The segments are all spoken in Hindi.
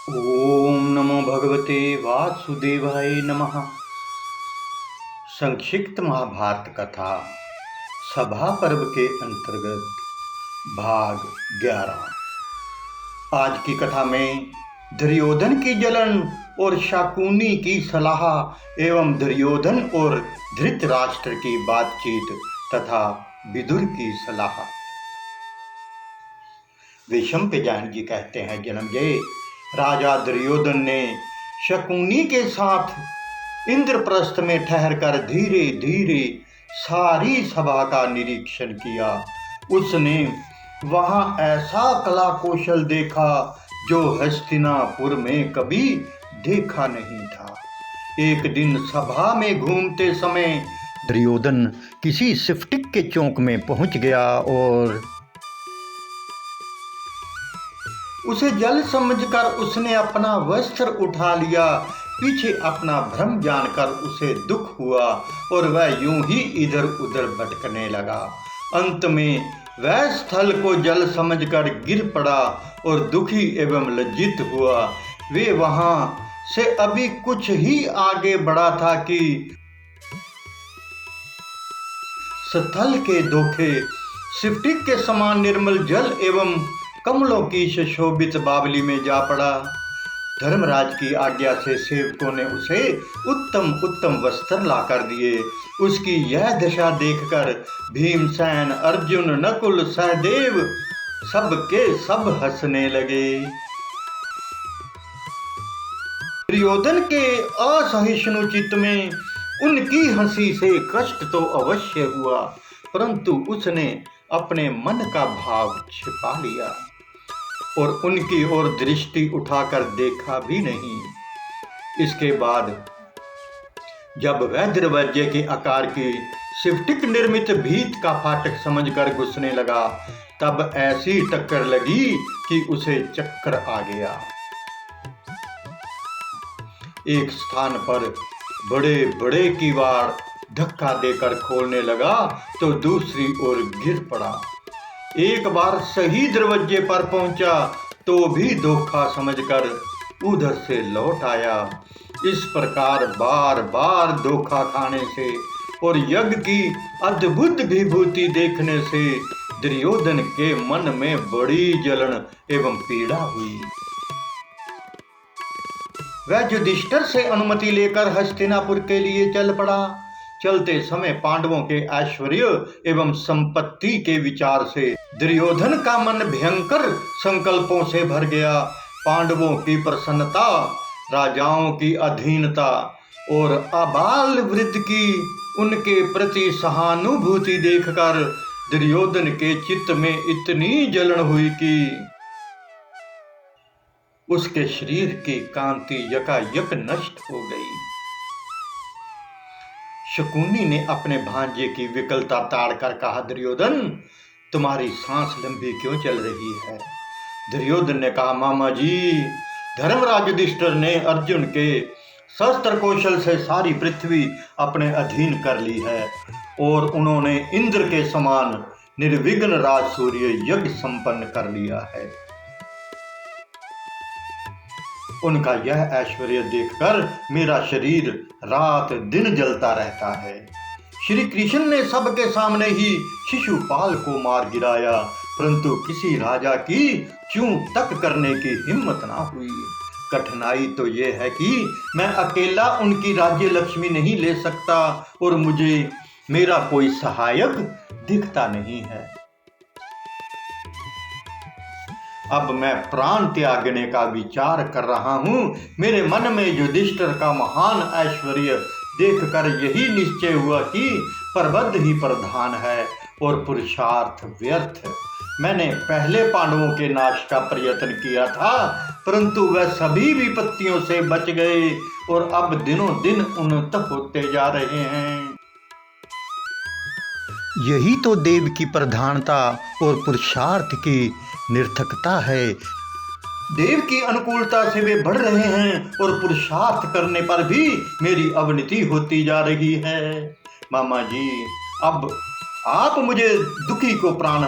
ओम नमो भगवते वासुदेवाय नमः। संक्षिप्त महाभारत कथा सभा पर्व के अंतर्गत भाग 11। आज की कथा में दुर्योधन की जलन और शाकुनी की सलाह एवं दुर्योधन और धृतराष्ट्र की बातचीत तथा विदुर की सलाह। विषम जी कहते हैं, जन्मजय राजा दुर्योधन ने शकुनी के साथ इंद्रप्रस्थ में ठहरकर धीरे धीरे सारी सभा का निरीक्षण किया। उसने वहां ऐसा कला कौशल देखा जो हस्तिनापुर में कभी देखा नहीं था। एक दिन सभा में घूमते समय दुर्योधन किसी सिफ्टिक के चौक में पहुंच गया और उसे जल समझकर उसने अपना वस्त्र उठा लिया। पीछे अपना भ्रम जानकर उसे दुख हुआ और वह यूं ही इधर उधर भटकने लगा। अंत में वह स्थल को जल समझकर गिर पड़ा और दुखी एवं लज्जित हुआ। वे वहां से अभी कुछ ही आगे बढ़ा था कि स्थल के धोखे सिफ्टिक के समान निर्मल जल एवं कमलों की सुशोभित बावली में जा पड़ा। धर्मराज की आज्ञा से सेवकों ने उसे उत्तम उत्तम वस्त्र लाकर दिए। उसकी यह दशा देखकर भीमसेन, अर्जुन, नकुल, सहदेव सबके सब हंसने लगे। दुर्योधन के असहिष्णु चित्त में उनकी हंसी से कष्ट तो अवश्य हुआ, परंतु उसने अपने मन का भाव छिपा लिया और उनकी ओर दृष्टि उठाकर देखा भी नहीं। इसके बाद जब वह दरवाजे के आकार की सिफ्टिक निर्मित भीत का फाटक समझकर घुसने लगा, तब ऐसी टक्कर लगी कि उसे चक्कर आ गया। एक स्थान पर बड़े बड़े किवाड़ धक्का देकर खोलने लगा तो दूसरी ओर गिर पड़ा। एक बार सही दरवाजे पर पहुंचा तो भी धोखा समझकर उधर से लौट आया। इस प्रकार बार बार धोखा खाने से और यज्ञ की अद्भुत विभूति देखने से दुर्योधन के मन में बड़ी जलन एवं पीड़ा हुई। वह युधिष्ठिर से अनुमति लेकर हस्तिनापुर के लिए चल पड़ा। चलते समय पांडवों के ऐश्वर्य एवं संपत्ति के विचार से दुर्योधन का मन भयंकर संकल्पों से भर गया। पांडवों की प्रसन्नता, राजाओं की अधीनता और आबाल वृद्ध की उनके प्रति सहानुभूति देखकर दुर्योधन के चित्त में इतनी जलन हुई कि उसके शरीर की कांति यकायक नष्ट हो गई। शकुनी ने अपने भांजे की विकलता ताड़कर कहा, दुर्योधन तुम्हारी सांस लंबी क्यों चल रही है? दुर्योधन ने कहा, मामा जी, धर्मराज युधिष्ठिर ने अर्जुन के शस्त्र कौशल से सारी पृथ्वी अपने अधीन कर ली है और उन्होंने इंद्र के समान निर्विघ्न राजसूर्य यज्ञ संपन्न कर लिया है। उनका यह ऐश्वर्य देखकर मेरा शरीर रात दिन जलता रहता है। श्री कृष्ण ने सबके सामने ही शिशुपाल को मार गिराया, परंतु किसी राजा की चूक तक करने की हिम्मत ना हुई। कठिनाई तो यह है कि मैं अकेला उनकी राज्य लक्ष्मी नहीं ले सकता और मुझे मेरा कोई सहायक दिखता नहीं है। अब मैं प्राण त्यागने का विचार कर रहा हूँ। मेरे मन में युधिष्ठिर का महान ऐश्वर्य देखकर यही निश्चय हुआ कि प्रबंध ही प्रधान है और पुरुषार्थ व्यर्थ। मैंने पहले पांडवों के नाश का प्रयत्न किया था, परंतु वह सभी विपत्तियों से बच गए और अब दिनों दिन उन्नत होते जा रहे हैं। यही तो देव की प्रधानता और पुरुषार्थ की निर्थकता है। देव की अनुकूलता से वे बढ़ रहे हैं और पुरुषार्थ करने पर भी मेरी अवनति होती जा रही है। मामा जी, अब आप मुझे दुखी को प्राण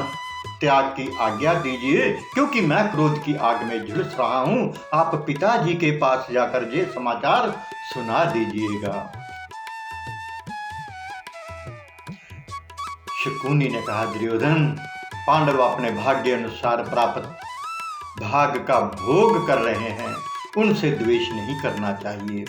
त्याग की आज्ञा दीजिए, क्योंकि मैं क्रोध की आग में झुलस रहा हूँ। आप पिताजी के पास जाकर ये समाचार सुना दीजिएगा। शकुनी ने कहा, दुर्योधन, पांडव अपने भाग्य अनुसार प्राप्त भाग का भोग कर रहे हैं, उनसे द्वेष नहीं करना चाहिए।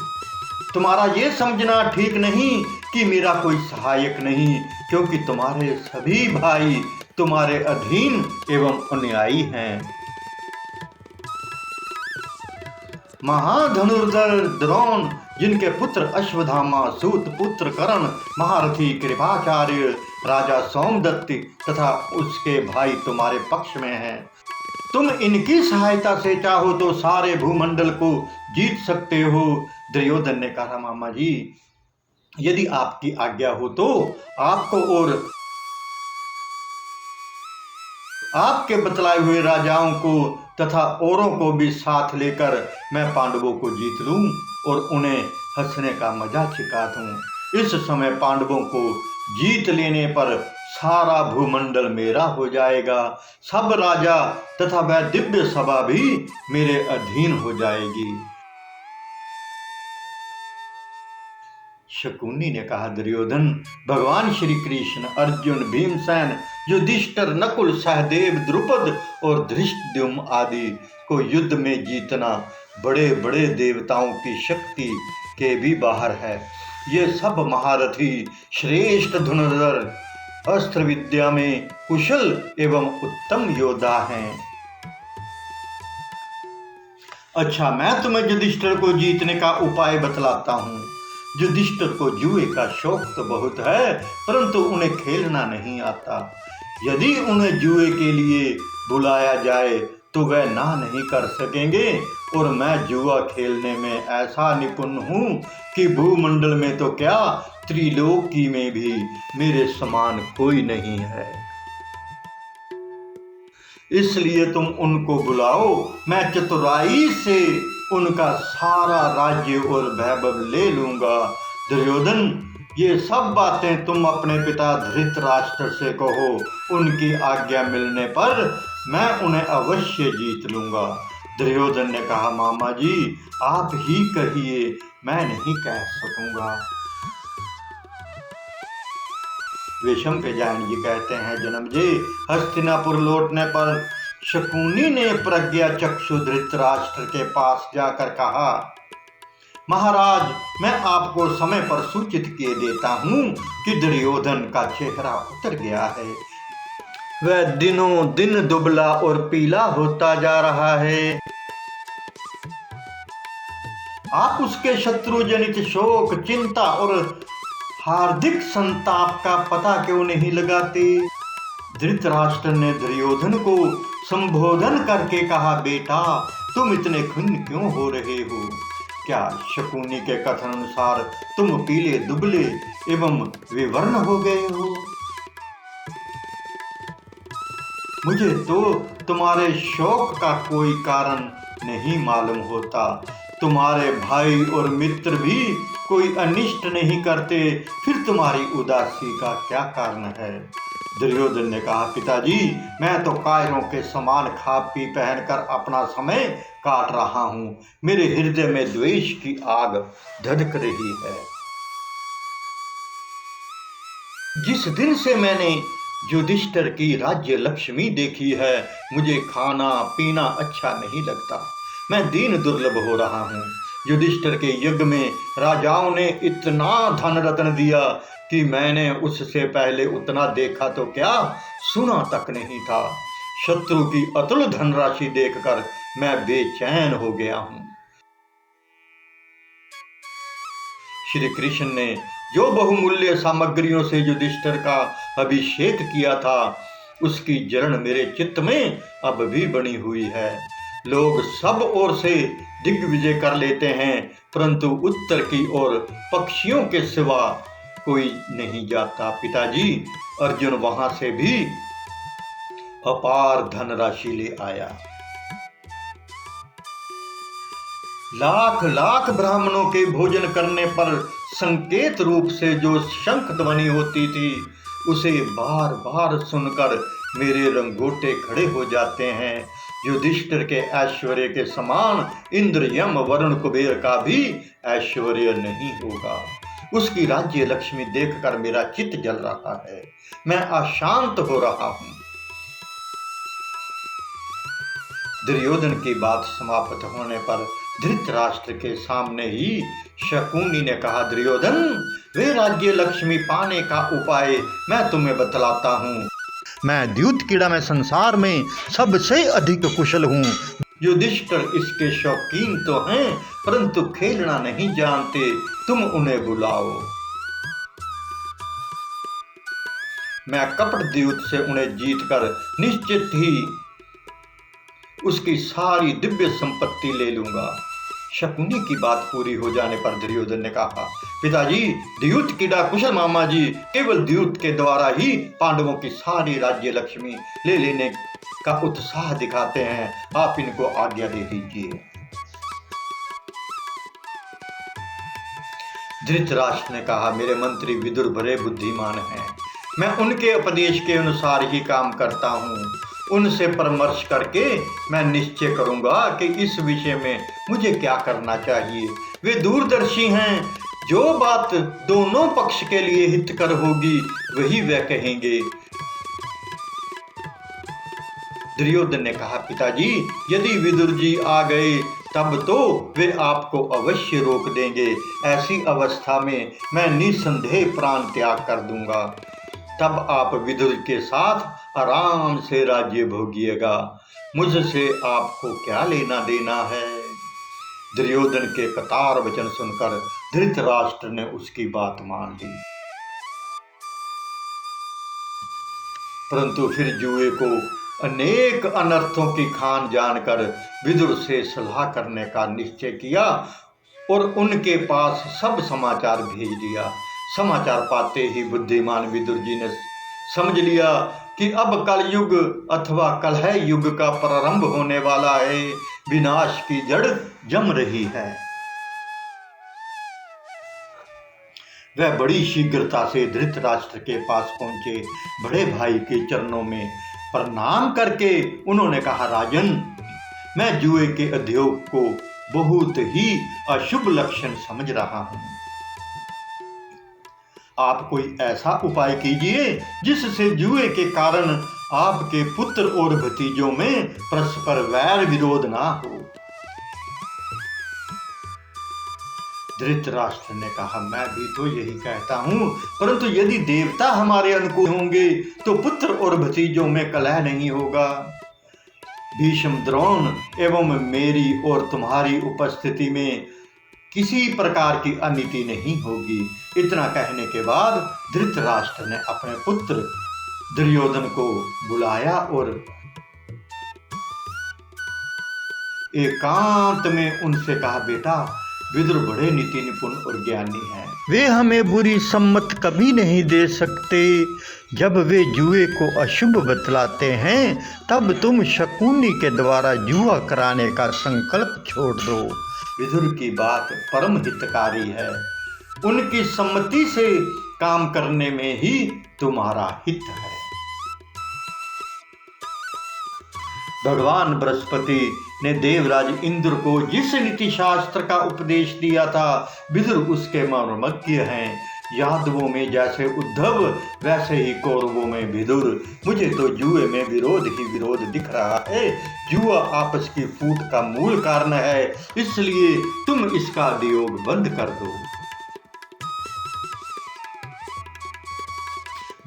तुम्हारा ये समझना ठीक नहीं कि मेरा कोई सहायक नहीं, क्योंकि तुम्हारे सभी भाई तुम्हारे अधीन एवं अनुयायी हैं। महाधनुर्धर द्रोण, जिनके पुत्र अश्वत्थामा, सूत पुत्र कर्ण, महारथी कृपाचार्य, राजा सोमदत्त तथा उसके भाई तुम्हारे पक्ष में हैं। तुम इनकी सहायता से चाहो तो सारे भूमंडल को जीत सकते हो। दुर्योधन ने कहा, मामा जी, यदि आपकी आज्ञा हो तो आपको और आपके बतलाए हुए राजाओं को तथा औरों को भी साथ लेकर मैं पांडवों को जीत लूं और उन्हें हंसने का मजा छिका दूं। इस समय पांडवों को जीत लेने पर सारा भूमंडल मेरा हो जाएगा, सब राजा तथा वह दिव्य सभा भी मेरे अधीन हो जाएगी। शकुनी ने कहा, दुर्योधन, भगवान श्री कृष्ण, अर्जुन, भीमसेन, युधिष्ठिर, नकुल, सहदेव, द्रुपद और धृष्टद्युम्न आदि को युद्ध में जीतना बड़े बड़े देवताओं की शक्ति के भी बाहर है। ये सब महारथी, श्रेष्ठ धनुर्धर, अस्त्र विद्या में कुशल एवं उत्तम योद्धा हैं। अच्छा, मैं तुम्हें युधिष्ठिर को जीतने का उपाय बतलाता हूँ। युधिष्ठिर को जुए का शौक तो बहुत है, परंतु उन्हें खेलना नहीं आता। यदि उन्हें जुए के लिए बुलाया जाए तो वह ना नहीं कर सकेंगे, और मैं जुआ खेलने में ऐसा निपुण हूँ कि भूमंडल में तो क्या, त्रिलोकी में भी मेरे समान कोई नहीं है। इसलिए तुम उनको बुलाओ, मैं चतुराई से उनका सारा राज्य और वैभव ले लूंगा। दुर्योधन, ये सब बातें तुम अपने पिता धृतराष्ट्र से कहो, उनकी आज्ञा मिलने पर मैं उन्हें अवश्य जीत लूंगा। दुर्योधन ने कहा, मामा जी, आप ही कहिए, मैं नहीं कह सकूंगा। विषमपेजयन जी कहते हैं, जन्मजे, हस्तिनापुर लौटने पर शकुनी ने प्रज्ञा चक्षु धृतराष्ट्र के पास जाकर कहा, महाराज, मैं आपको समय पर सूचित किए देता हूँ कि दुर्योधन का चेहरा उतर गया है। वह दिनों दिन दुबला और पीला होता जा रहा है। आप उसके शत्रु जनित शोक, चिंता और हार्दिक संताप का पता क्यों नहीं लगाते? धृतराष्ट्र ने दुर्योधन को संबोधन करके कहा, बेटा, तुम इतने खिन्न क्यों हो रहे हो? क्या शकुनी के कथन अनुसार तुम पीले दुबले एवं विवर्ण हो गए हो? मुझे तो तुम्हारे शोक का कोई कारण नहीं मालूम होता। तुम्हारे भाई और मित्र भी कोई अनिष्ट नहीं करते, फिर तुम्हारी उदासी का क्या कारण है? दुर्योधन ने कहा, पिताजी, मैं तो कायरों के समान खा पी पहनकर अपना समय काट रहा हूँ। मेरे हृदय में द्वेष की आग धधक रही है। जिस दिन से मैंने युधिष्ठिर की राज्य लक्ष्मी देखी है, मुझे खाना पीना अच्छा नहीं लगता। मैं दीन दुर्लभ हो रहा हूँ। युधिष्ठिर के युग में राजाओं ने इतना धन रत्न दिया कि मैंने उससे पहले उतना देखा तो क्या, सुना तक नहीं था। शत्रु की अतुल धनराशि देखकर मैं बेचैन हो गया हूँ। श्री कृष्ण ने जो बहुमूल्य सामग्रियों से युधिष्ठिर का अभिषेक किया था, उसकी जलन मेरे चित्त में अब भी बनी हुई है। लोग सब ओर से दिग्विजय कर लेते हैं, परंतु उत्तर की ओर पक्षियों के सिवा कोई नहीं जाता। पिताजी, अर्जुन वहां से भी अपार धनराशि ले आया। लाख लाख ब्राह्मणों के भोजन करने पर संकेत रूप से जो शंख ध्वनि होती थी, उसे बार बार सुनकर मेरे रंगोटे खड़े हो जाते हैं। युधिष्ठिर के ऐश्वर्य के समान इंद्र, यम, वरुण, कुबेर का भी ऐश्वर्य नहीं होगा। उसकी राज्य लक्ष्मी देखकर मेरा चित्त जल रहा है, मैं अशांत हो रहा हूं। दुर्योधन की बात समाप्त होने पर धृतराष्ट्र के सामने ही शकुनी ने कहा, दुर्योधन, वे राज्य लक्ष्मी पाने का उपाय मैं तुम्हें बतलाता हूँ। मैं द्यूत कीड़ा में संसार में सबसे अधिक कुशल हूँ। युधिष्ठिर इसके शौकीन तो हैं, परंतु खेलना नहीं जानते। तुम उन्हें बुलाओ, मैं कपट द्यूत से उन्हें जीतकर निश्चित ही उसकी सारी दिव्य संपत्ति ले लूंगा। शकुनी की बात पूरी हो जाने पर दुर्योधन ने कहा, पिताजी, द्यूत कीड़ा कुशल मामा जी केवल द्यूत के द्वारा ही पांडवों की सारी राज्य लक्ष्मी ले लेने का उत्साह दिखाते हैं। आप इनको आज्ञा दे दीजिए। धृतराष्ट्र ने कहा, मेरे मंत्री विदुर बड़े बुद्धिमान हैं, मैं उनके उपदेश के अनुसार ही काम करता हूँ। उनसे परामर्श करके मैं निश्चय करूंगा कि इस विषय में मुझे क्या करना चाहिए। वे दूरदर्शी हैं, जो बात दोनों पक्ष के लिए हितकर होगी वही वे कहेंगे। दुर्योधन ने कहा, पिताजी, यदि विदुर जी आ गए तब तो वे आपको अवश्य रोक देंगे। ऐसी अवस्था में मैं निसंदेह प्राण त्याग कर दूंगा। तब आप विदुर के साथ आराम से राज्य भोगिएगा। मुझसे आपको क्या लेना देना है। दुर्योधन के कटार वचन सुनकर धृतराष्ट्र ने उसकी बात मान ली, परंतु फिर जुए को अनेक अनर्थों की खान जानकर विदुर से सलाह करने का निश्चय किया और उनके पास सब समाचार भेज दिया। समाचार पाते ही बुद्धिमान विदुर जी ने समझ लिया कि अब कलयुग अथवा कलह युग का प्रारंभ होने वाला है। विनाश की जड़ जम रही है। वह बड़ी शीघ्रता से धृतराष्ट्र के पास पहुंचे। बड़े भाई के चरणों में प्रणाम करके उन्होंने कहा, राजन, मैं जुए के उद्योग को बहुत ही अशुभ लक्षण समझ रहा हूं। आप कोई ऐसा उपाय कीजिए जिससे जुए के कारण आपके पुत्र और भतीजों में परस्पर वैर विरोध ना हो। धृतराष्ट्र ने कहा, मैं भी तो यही कहता हूं, परंतु यदि देवता हमारे अनुकूल होंगे तो पुत्र और भतीजों में कलह नहीं होगा। भीष्म, द्रोण एवं मेरी और तुम्हारी उपस्थिति में किसी प्रकार की अनिति नहीं होगी। इतना कहने के बाद धृतराष्ट्र ने अपने पुत्र दुर्योधन को बुलाया और एकांत में उनसे कहा, बेटा, विदुर बड़े नीति निपुण और ज्ञानी हैं। वे हमें बुरी सम्मत कभी नहीं दे सकते। जब वे जुए को अशुभ बतलाते हैं तब तुम शकुनी के द्वारा जुआ कराने का संकल्प छोड़ दो। विदुर की बात परम हितकारी है। उनकी सम्मति से काम करने में ही तुम्हारा हित है। भगवान बृहस्पति ने देवराज इंद्र को जिस नीति शास्त्र का उपदेश दिया था, विदुर उसके मर्मज्ञ हैं। यादवों में जैसे उद्धव, वैसे ही कौरवों में विदुर। मुझे तो जुए में विरोध ही विरोध दिख रहा है। जुआ आपस की फूट का मूल कारण है, इसलिए तुम इसका वियोग बंद कर दो।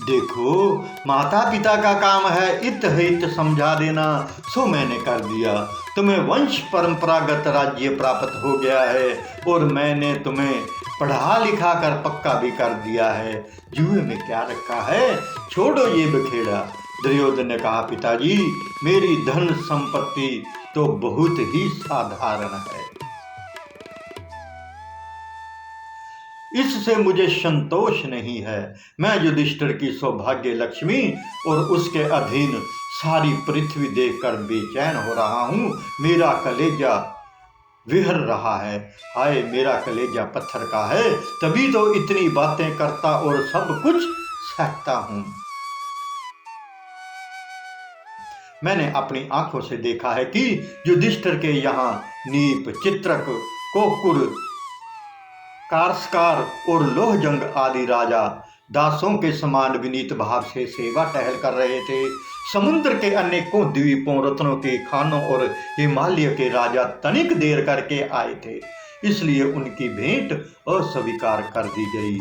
देखो, माता पिता का काम है इत हित समझा देना, सो मैंने कर दिया। तुम्हें वंश परंपरागत राज्य प्राप्त हो गया है और मैंने तुम्हें पढ़ा लिखा कर पक्का भी कर दिया है। जुए में क्या रखा है, छोड़ो ये बखेड़ा। दुर्योधन ने कहा, पिताजी, मेरी धन संपत्ति तो बहुत ही साधारण है, इससे मुझे संतोष नहीं है। मैं युधिष्ठिर की सौभाग्य लक्ष्मी और उसके अधीन सारी पृथ्वी देखकर बेचैन हो रहा हूँ। मेरा कलेजा विहर रहा है। हाय, मेरा कलेजा पत्थर का है, तभी तो इतनी बातें करता और सब कुछ सहता हूँ। मैंने अपनी आंखों से देखा है कि युधिष्ठिर के यहाँ नीप, चित्रक, कोकुर, कारस्कार और लोहजंग आदि राजा दासों के समान विनीत भाव से सेवा टहल कर रहे थे। समुद्र के अनेकों द्वीपों, रत्नों के खानों और हिमालय के राजा तनिक देर करके आए थे, इसलिए उनकी भेंट अस्वीकार कर दी गई।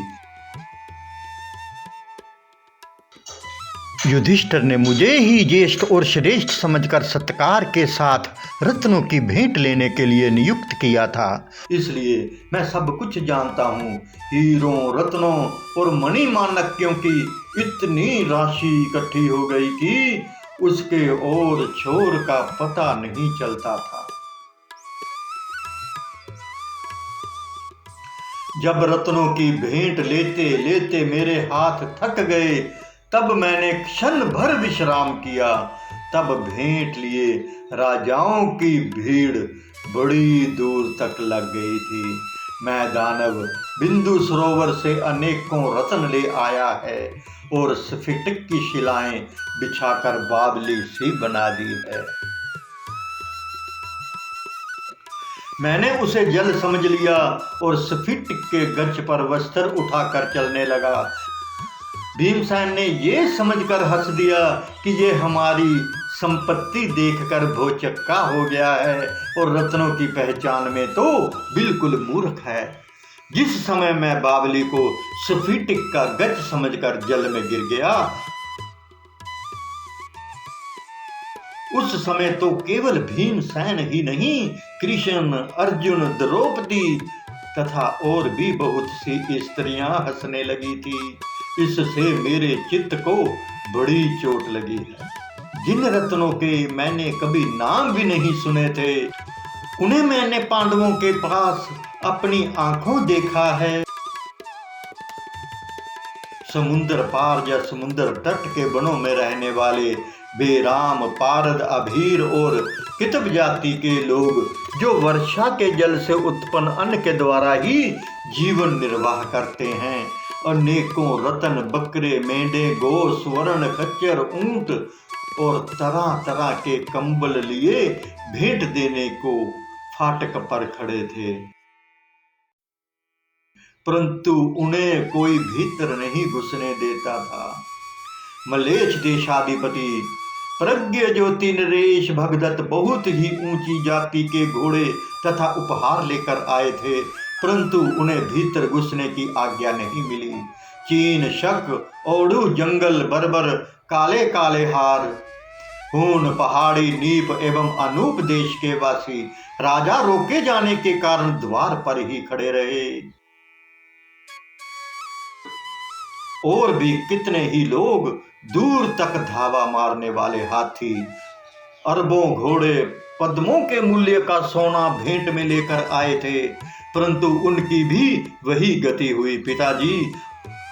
युधिष्ठिर ने मुझे ही ज्येष्ठ और श्रेष्ठ समझकर सत्कार के साथ रत्नों की भेंट लेने के लिए नियुक्त किया था, इसलिए मैं सब कुछ जानता हूँ। हीरों, रत्नों और मणिमाणिक्यों की इतनी राशि इकट्ठी हो गई कि उसके ओर छोर का पता नहीं चलता था। जब रत्नों की भेंट लेते लेते मेरे हाथ थक गए, तब मैंने क्षण भर विश्राम किया। तब भेंट लिए राजाओं की भीड़ बड़ी दूर तक लग गई थी। मैं दानव बिंदु सरोवर से अनेकों रत्न ले आया है और स्फटिक की शिलाएं बिछाकर बावली सी बना दी है। मैंने उसे जल समझ लिया और स्फटिक के गज पर वस्त्र उठाकर चलने लगा। भीमसेन ने ये समझकर हंस दिया कि ये हमारी संपत्ति देखकर भौचक्का हो गया है और रत्नों की पहचान में तो बिल्कुल मूर्ख है। जिस समय मैं बावली को स्फटिक का गज समझकर जल में गिर गया, उस समय तो केवल भीमसेन ही नहीं, कृष्ण, अर्जुन, द्रौपदी तथा और भी बहुत सी स्त्रियां हंसने लगी थी। इससे मेरे चित्त को बड़ी चोट लगी है। जिन रत्नों के मैंने कभी नाम भी नहीं सुने थे, उन्हें मैंने पांडवों के पास अपनी आंखों देखा है। समुद्र पार या समुद्र तट के वनों में रहने वाले बेराम, पारद, अभीर और कितब जाति के लोग जो वर्षा के जल से उत्पन्न अन्न के द्वारा ही जीवन निर्वाह करते हैं, अनेकों रतन, बकरे, मेंढे, गौ, स्वर्ण, खच्चर, ऊंट और तरह तरह के कंबल लिए भेंट देने को फाटक पर खड़े थे, परंतु उन्हें कोई भीतर नहीं घुसने देता था। मलेच्छ देशाधिपति प्रज्ञ ज्योति नरेश भगदत्त बहुत ही ऊंची जाति के घोड़े तथा उपहार लेकर आए थे, परंतु उन्हें भीतर घुसने की आज्ञा नहीं मिली। चीन, शक, औडू, जंगल, बर्बर, काले काले हार, हून, पहाड़ी, नीप एवं अनूप देश के वासी राजा रोके जाने के कारण द्वार पर ही खड़े रहे। और भी कितने ही लोग दूर तक धावा मारने वाले हाथी, अरबों घोड़े, पद्मों के मूल्य का सोना भेंट में लेकर आए थे, परंतु उनकी भी वही गति हुई। पिताजी,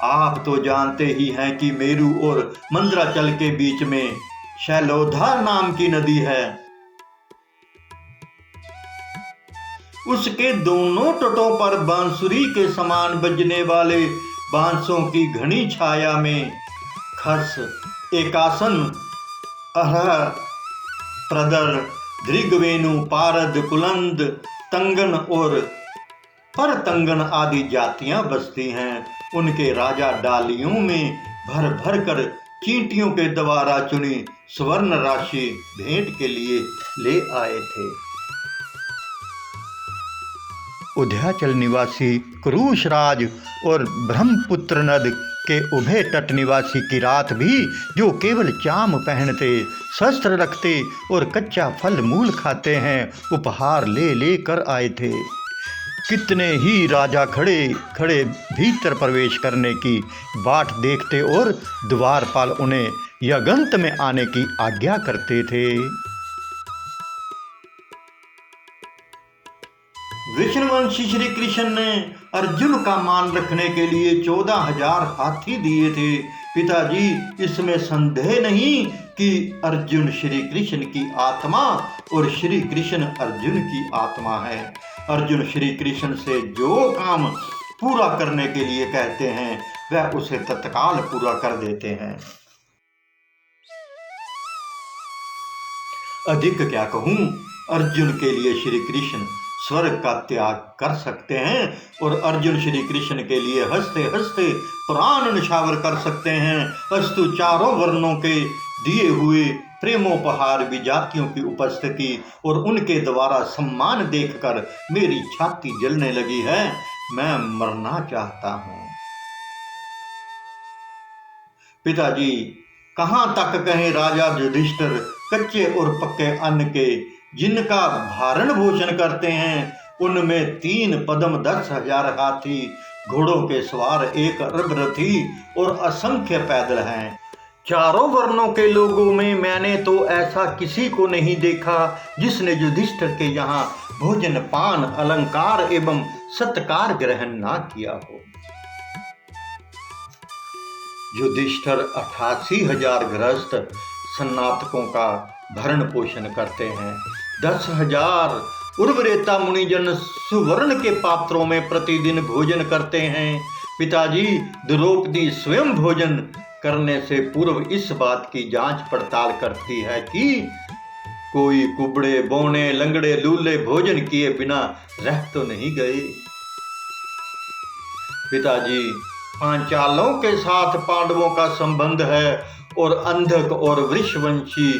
आप तो जानते ही हैं कि मेरू और मंद्राचल के बीच में शैलोधा नाम की नदी है। उसके दोनों तटों पर बांसुरी के समान बजने वाले बांसों की घनी छाया में खस, एकासन, अरह, प्रदर, दृगवेणु, पारद, कुलंद, तंगन और परतंगन आदि जातियां बसती हैं। उनके राजा डालियों में भर भर कर चींटियों के द्वारा चुनी स्वर्ण राशि भेंट के लिए ले आए थे। उदयाचल निवासी कुरुश राज और ब्रह्मपुत्र नद के उभय तट निवासी किरात भी, जो केवल चाम पहनते, शस्त्र रखते और कच्चा फल मूल खाते हैं, उपहार ले लेकर आए थे। कितने ही राजा खड़े खड़े भीतर प्रवेश करने की बाट देखते और द्वारपाल उन्हें यज्ञ में आने की आज्ञा करते थे। विष्णुवंशी श्री कृष्ण ने अर्जुन का मान रखने के लिए 14,000 हाथी दिए थे। पिताजी, इसमें संदेह नहीं कि अर्जुन श्री कृष्ण की आत्मा और श्री कृष्ण अर्जुन की आत्मा है। अर्जुन श्री कृष्ण से जो काम पूरा करने के लिए कहते हैं, वह उसे तत्काल पूरा कर देते हैं। अधिक क्या कहूँ, अर्जुन के लिए श्री कृष्ण स्वर्ग का त्याग कर सकते हैं और अर्जुन श्री कृष्ण के लिए हंसते हंसते प्राण निछावर कर सकते हैं। अस्तु चारों वर्णों के दिए हुए प्रेमोपहार विजातियों की उपस्थिति और उनके द्वारा सम्मान देखकर मेरी छाती जलने लगी है। मैं मरना चाहता हूँ। पिताजी, कहाँ तक कहें राजा युधिष्ठिर कच्चे और पक्के अन्न के जिनका भारण भोजन करते हैं, उनमें 3 पदम 10,000 हाथी, घोड़ों के सवार 1 अरब रथी और असंख्य पैदल हैं। चारों वर्णों के लोगों में मैंने तो ऐसा किसी को नहीं देखा जिसने युधिष्ठिर के यहाँ भोजन पान अलंकार एवं सत्कार ग्रहण ना किया हो। युधिष्ठिर 88,000 गृहस्थ सन्नातकों का भरण पोषण करते हैं। 10,000 उर्वरेता मुनिजन सुवर्ण के पात्रों में प्रतिदिन भोजन करते हैं। पिताजी, द्रौपदी स्वयं भोजन करने से पूर्व इस बात की जांच पड़ताल करती है कि कोई कुबड़े बौने लंगड़े लूले भोजन किए बिना रह तो नहीं गए। पिताजी, पांचालों के साथ पांडवों का संबंध है और अंधक और वृषवंशी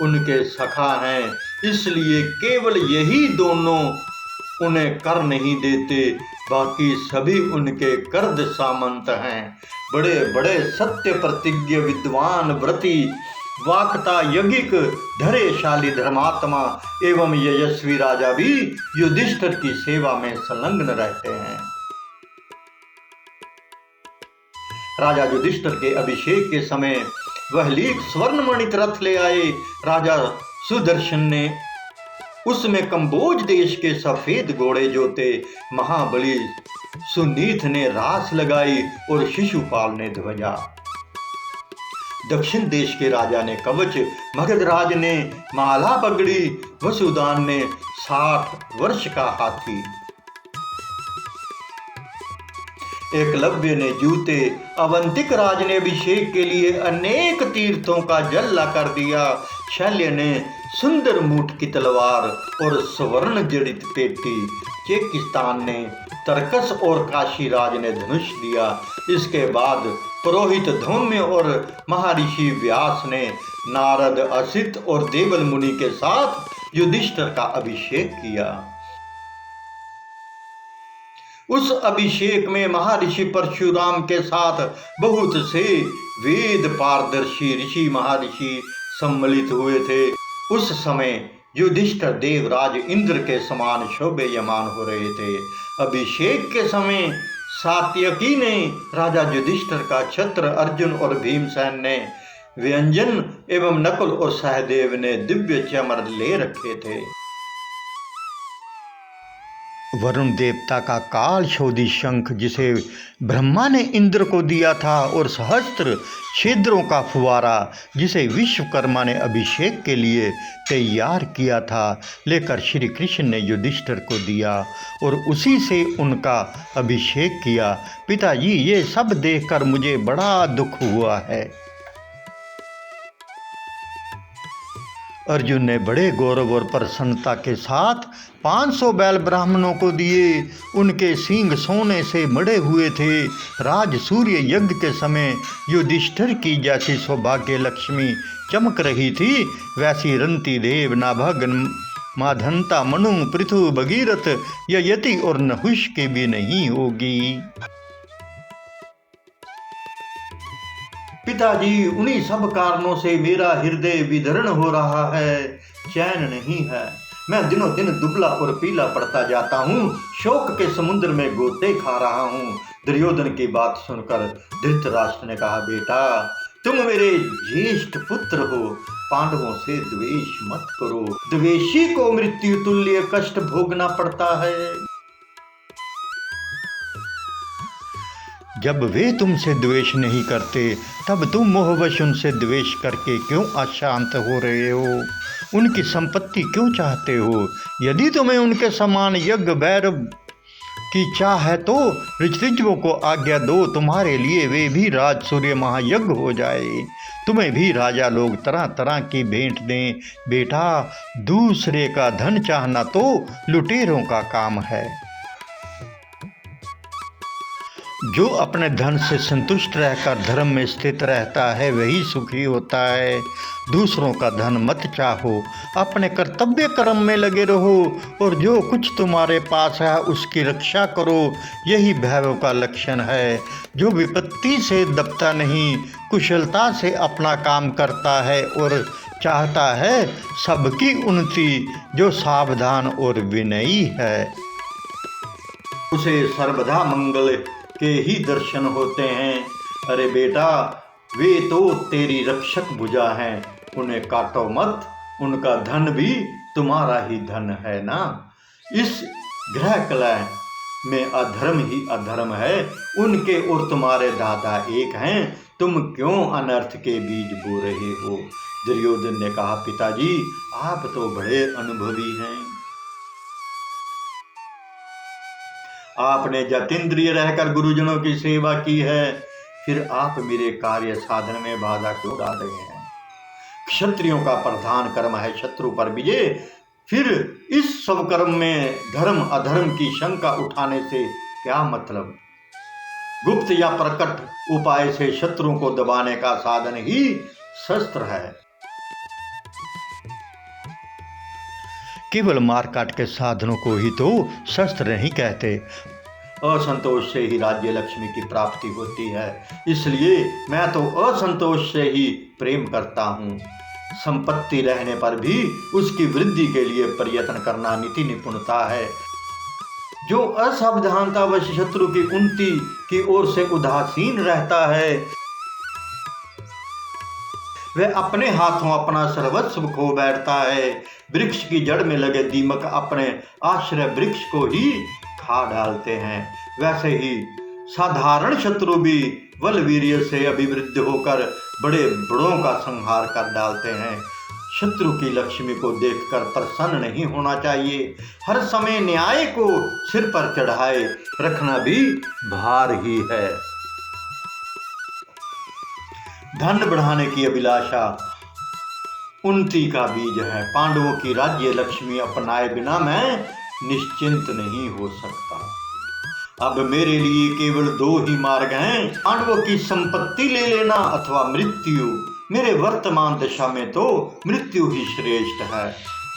उनके सखा हैं, इसलिए केवल यही दोनों उन्हें कर नहीं देते, बाकी सभी उनके कर्द सामंत हैं। बड़े बड़े सत्य प्रतिज्ञ विद्वान व्रती वाक्ता यज्ञिक धैर्यशाली धर्मात्मा एवं यशस्वी राजा भी युधिष्ठिर की सेवा में संलग्न रहते हैं। राजा युधिष्ठिर के अभिषेक के समय वह लीक स्वर्णमणित रथ ले आए। राजा सुदर्शन ने उसमें कंबोज देश के सफेद घोड़े जोते। महाबली सुनीत ने रास लगाई और शिशुपाल ने ध्वजा। दक्षिण देश के राजा ने कवच, मगधराज ने माला पगड़ी, वसुदान ने 60 वर्ष का हाथी, एकलव्य ने जूते, अवंतिक राज ने अभिषेक के लिए अनेक तीर्थों का जल ला कर दिया। शल्य ने सुंदर मूठ की तलवार और स्वर्ण जड़ित पेटी, चेकिस्तान ने तरकस और काशीराज ने धनुष दिया। इसके बाद पुरोहित धौम्य और महर्षि व्यास ने नारद, असित और देवल मुनि के साथ युधिष्ठिर का अभिषेक किया। उस अभिषेक में महर्षि परशुराम के साथ बहुत से वेद पारदर्शी ऋषि महर्षि सम्मिलित हुए थे। उस समय युधिष्ठिर देवराज इंद्र के समान शोभायमान हो रहे थे। अभिषेक के समय सात्यकी ने राजा युधिष्ठिर का छत्र, अर्जुन और भीमसेन ने व्यंजन एवं नकुल और सहदेव ने दिव्य चमर ले रखे थे। वरुण देवता का काल शोधी शंख जिसे ब्रह्मा ने इंद्र को दिया था और सहस्त्र छिद्रों का फुवारा जिसे विश्वकर्मा ने अभिषेक के लिए तैयार किया था, लेकर श्री कृष्ण ने युधिष्ठिर को दिया और उसी से उनका अभिषेक किया। पिताजी, ये सब देखकर मुझे बड़ा दुख हुआ है। अर्जुन ने बड़े गौरव और प्रसन्नता के साथ 500 बैल ब्राह्मणों को दिए। उनके सींग सोने से मढ़े हुए थे। राज सूर्य यज्ञ के समय युधिष्ठिर की जैसी सौभाग्य लक्ष्मी चमक रही थी, वैसी रंती देव, नाभग, माधंता, मनु, पृथु, भगीरथ, यति और नहुष की भी नहीं होगी। पिताजी, उन्हीं सब कारणों से मेरा हृदय विदर्ण हो रहा है, चैन नहीं है। मैं दिनों दिन दुबला और पीला पड़ता जाता हूँ, शोक के समुद्र में गोते खा रहा हूँ। दुर्योधन की बात सुनकर धृतराष्ट्र ने कहा, बेटा, तुम मेरे ज्येष्ठ पुत्र हो, पांडवों से द्वेष मत करो। द्वेषी को मृत्यु तुल्य कष्ट भोगना पड़ता है। जब वे तुमसे द्वेष नहीं करते तब तुम मोहवश उनसे द्वेष करके क्यों अशांत हो रहे हो? उनकी संपत्ति क्यों चाहते हो? यदि तुम्हें उनके समान यज्ञ भैरव की चाह है तो ऋषिजों को आज्ञा दो, तुम्हारे लिए वे भी राज सूर्य महायज्ञ हो जाए। तुम्हें भी राजा लोग तरह तरह की भेंट दें। बेटा, दूसरे का धन चाहना तो लुटेरों का काम है। जो अपने धन से संतुष्ट रहकर धर्म में स्थित रहता है वही सुखी होता है। दूसरों का धन मत चाहो, अपने कर्तव्य कर्म में लगे रहो और जो कुछ तुम्हारे पास है उसकी रक्षा करो। यही भैरव का लक्षण है। जो विपत्ति से दबता नहीं, कुशलता से अपना काम करता है और चाहता है सबकी उन्नति, जो सावधान और विनयी है उसे सर्वदा मंगल के ही दर्शन होते हैं। अरे बेटा, वे तो तेरी रक्षक भुजा हैं, उन्हें काटो मत, उनका धन भी तुम्हारा ही धन है ना। इस ग्रह कलह में अधर्म ही अधर्म है, उनके और तुम्हारे दादा एक हैं, तुम क्यों अनर्थ के बीज बो रहे हो। दुर्योधन ने कहा, पिताजी आप तो बड़े अनुभवी हैं, आपने जतेंद्रिय रहकर गुरुजनों की सेवा की है, फिर आप मेरे कार्य साधन में बाधा क्यों डाल रहे हैं। क्षत्रियों का प्रधान कर्म है शत्रु पर विजय, फिर इस सब कर्म में धर्म अधर्म की शंका उठाने से क्या मतलब। गुप्त या प्रकट उपाय से शत्रुओं को दबाने का साधन ही शस्त्र है। केवल मारकाट के साधनों को ही तो शस्त्र नहीं कहते। असंतोष से ही राज्य लक्ष्मी की प्राप्ति होती है, इसलिए मैं तो असंतोष से ही प्रेम करता हूँ। संपत्ति रहने पर भी उसकी वृद्धि के लिए प्रयत्न करना नीति निपुणता है। जो असावधानतावश शत्रु की उन्नति की ओर से उदासीन रहता है, वह अपने हाथों अपना सर्वस्व खो बैठता है। वृक्ष की जड़ में लगे दीमक अपने आश्रय वृक्ष को ही खा डालते हैं, वैसे ही साधारण शत्रु भी बल वीर्य से अभिवृद्ध होकर बड़े बड़ों का संहार कर डालते हैं। शत्रु की लक्ष्मी को देखकर प्रसन्न नहीं होना चाहिए, हर समय न्याय को सिर पर चढ़ाए रखना भी भार ही है। धन बढ़ाने की अभिलाषा उन्नति का बीज है। पांडवों की राज्य लक्ष्मी अपनाए बिना मैं निश्चिंत नहीं हो सकता। अब मेरे लिए केवल दो ही मार्ग हैं, पांडवों की संपत्ति ले लेना अथवा मृत्यु। मेरे वर्तमान दशा में तो मृत्यु ही श्रेष्ठ है।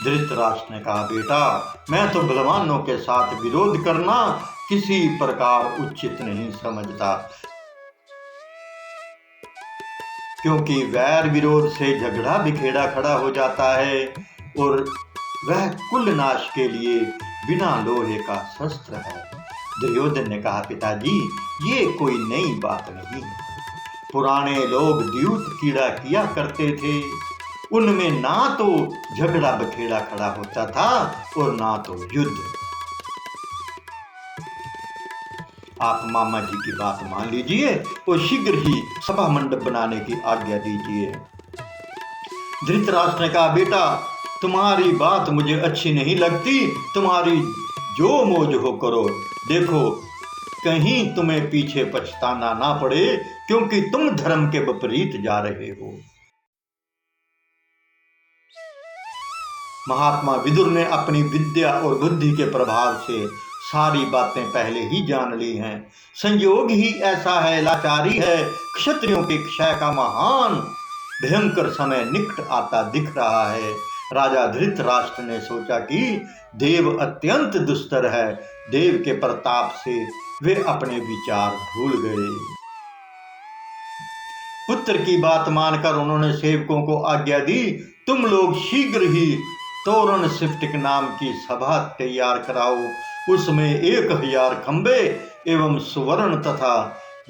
धृतराष्ट्र ने कहा, बेटा मैं तो बलवानों के साथ विरोध करना किसी प्रकार उचित नहीं समझता, क्योंकि वैर विरोध से झगड़ा बिखेड़ा खड़ा हो जाता है और वह कुल नाश के लिए बिना लोहे का शस्त्र है। दुर्योधन ने कहा, पिताजी ये कोई नई बात नहीं है। पुराने लोग द्यूत कीड़ा किया करते थे, उनमें ना तो झगड़ा बखेड़ा खड़ा होता था और ना तो युद्ध। आप मामा जी की बात मान लीजिए और शीघ्र ही सभा मंडप बनाने की आज्ञा दीजिए। धृतराष्ट्र ने कहा, बेटा तुम्हारी बात मुझे अच्छी नहीं लगती, तुम्हारी जो मौज हो करो। देखो कहीं तुम्हें पीछे पछताना ना पड़े, क्योंकि तुम धर्म के विपरीत जा रहे हो। महात्मा विदुर ने अपनी विद्या और बुद्धि के प्रभाव से सारी बातें पहले ही जान ली हैं। संयोग ही ऐसा है, लाचारी है। क्षत्रियों के क्षय का महान भयंकर समय निकट आता दिख रहा है। राजा धृतराष्ट्र ने सोचा कि देव अत्यंत दुस्तर है। देव के प्रताप से वे अपने विचार भूल गए। पुत्र की बात मानकर उन्होंने सेवकों को आज्ञा दी, तुम लोग शीघ्र ही तोरण सिफ्टिक नाम की सभा तैयार कराओ। उसमें 1000 खंबे एवं सुवर्ण तथा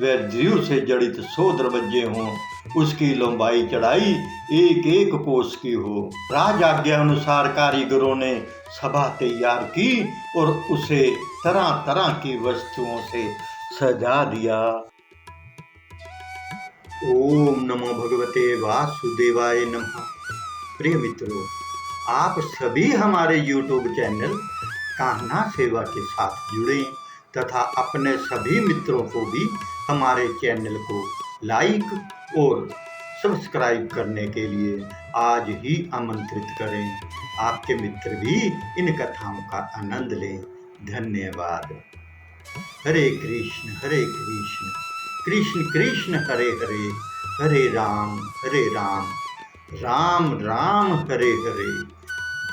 वैद्यु से जड़ित 100 दरवाजे हों। उसकी लंबाई चढ़ाई 1-1 कोस की हो। राज आज्ञा अनुसार कारीगरों ने सभा तैयार की और उसे तरह तरह की वस्तुओं से सजा दिया। ओम नमो भगवते वासुदेवाय नमः। प्रिय मित्रों, आप सभी हमारे YouTube चैनल कान्हा सेवा के साथ जुड़ें तथा अपने सभी मित्रों को भी हमारे चैनल को लाइक और सब्सक्राइब करने के लिए आज ही आमंत्रित करें। आपके मित्र भी इन कथाओं का आनंद लें। धन्यवाद। हरे कृष्ण कृष्ण कृष्ण हरे हरे, हरे राम राम राम हरे हरे।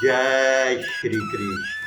जय श्री कृष्ण।